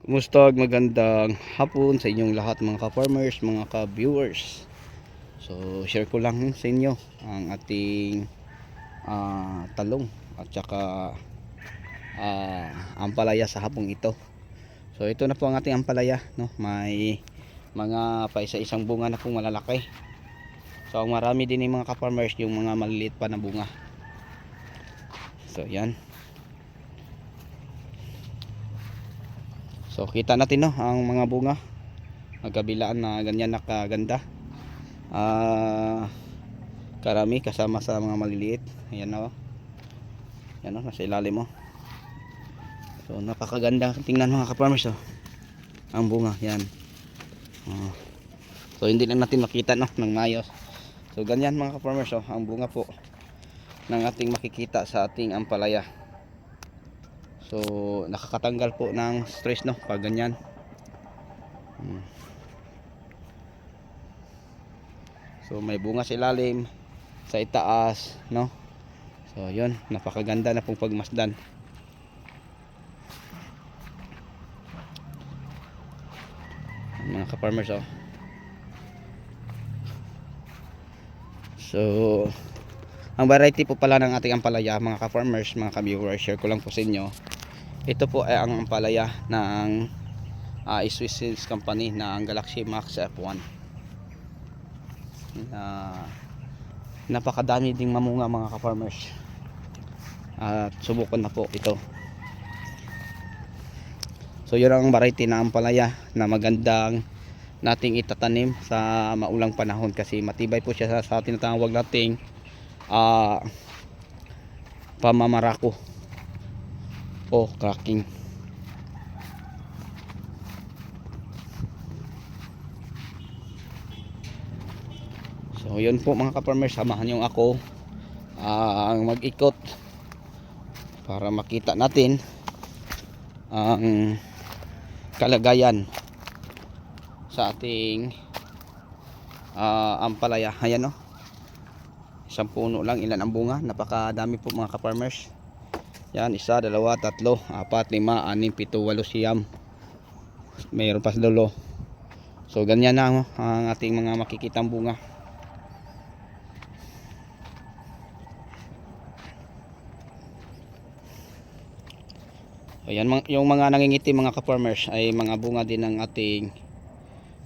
Kumusta? Magandang hapon sa inyong lahat mga ka-farmers, mga ka-viewers. So, share ko lang sa inyo ang ating talong at saka ampalaya sa hapong ito. So, ito na po ang ating ampalaya, no? May mga paisa-isang bunga na pong malalaki. So, ang marami din yung mga ka-farmers, yung mga maliliit pa na bunga. So, yan. So kita natin no ang mga bunga magkabilaan na ganyan nakaganda. Karami kasama sa mga maliliit. Ayan na oh. Yan oh, nasa ilalim mo. So napakaganda tingnan mga ka-farmers oh. Ang bunga yan. So hindi lang natin makita no ng mayos. So ganyan mga ka-farmers oh, ang bunga po ng ating makikita sa ating ampalaya. So nakakatanggal po ng stress no pag ganyan. So may bunga sa ilalim, sa itaas, no? So yun, napakaganda na pong pagmasdan. Mga ka-farmers oh. So ang variety po pala ng ating ampalaya mga ka-farmers, mga ka-viewers, share ko lang po sa inyo. Ito po ay ang ampalaya ng Swiss Seeds Company na ang Galaxy Max F1. Napakadami ding mamunga mga ka-farmers. At subukan na po ito. So yun ang variety na ampalaya na magandang nating itatanim sa maulang panahon kasi matibay po siya sa tinatawag nating pamamarako o cracking. So yun po mga ka-farmers, samahan yung ako ang mag-ikot para makita natin ang kalagayan sa ating ampalaya. Ayan o, isang puno lang, ilan ang bunga, napakadami po mga ka-farmers. Yan, 1, 2, 3, 4, 5, 6, 7, 8, 9, mayroon pa sa dulo. So ganyan na ang ating mga makikitang bunga. Ayan, yung mga nangingiti mga ka-farmers ay mga bunga din ng ating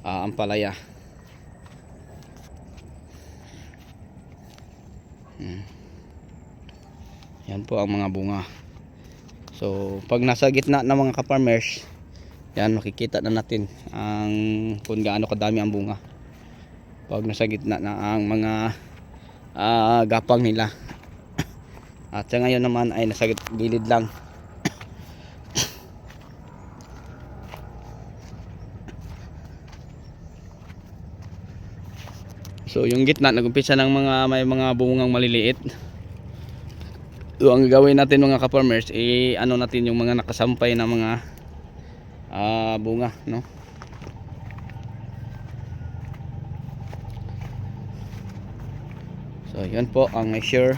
ampalaya. Yan po ang mga bunga. So pag nasa gitna ng mga ka-farmers, yan makikita na natin ang kung gaano kadami ang bunga. Pag nasa gitna na ang mga gapang nila. At sa ngayon naman ay nasa gilid lang. So yung gitna nagumpisa ng may mga bungang maliliit. So ang gagawin natin mga ka-farmers, ano natin yung mga nakasampay na mga bunga, no? So yun po ang share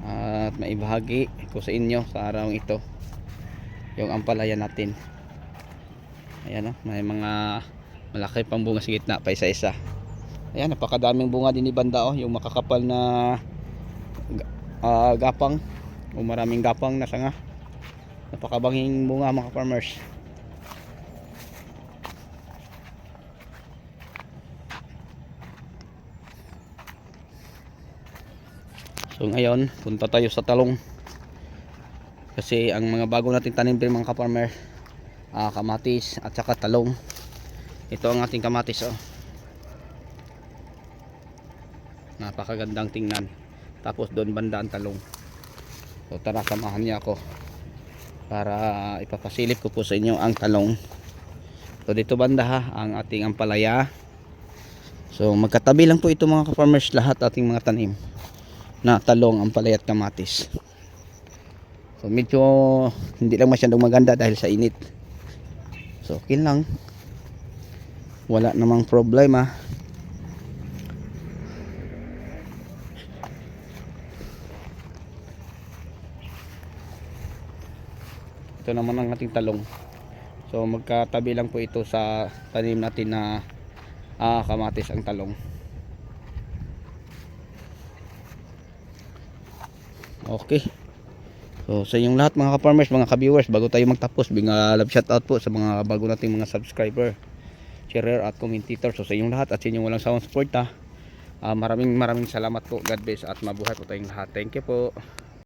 at maibahagi ko sa inyo sa araw ito yung ampalaya natin. Ayan o, may mga malaki pang bunga sa gitna pa isa-isa. Ayan, napakadaming bunga din ni banda oh, yung makakapal na gapang o maraming gapang na sanga. Napakabanging bunga mga farmers. So ngayon, punta tayo sa talong. Kasi ang mga bago nating tanim din mga ka-farmer, kamatis at saka talong. Ito ang ating kamatis oh. Napakagandang tingnan. Tapos doon banda ang talong. So tara, samahan niya ako para ipapasilip ko po sa inyo ang talong. So dito banda ang ating ampalaya. So magkatabi lang po ito mga ka-farmers, lahat ating mga tanim na talong, ampalaya at kamatis. So medyo hindi lang masyadong maganda dahil sa init. So okay lang, wala namang problema. Ito naman ang ating talong. So magkatabi lang po ito sa tanim natin na kamatis ang talong. Okay. So sa inyong lahat mga ka-farmers, mga ka-viewers, bago tayo magtapos, love shout out po sa mga bago nating mga subscriber, sharer at commentator. So sa inyong lahat at sa inyong walang sawang suporta, maraming salamat po. God bless at mabuhay po tayong lahat. Thank you po.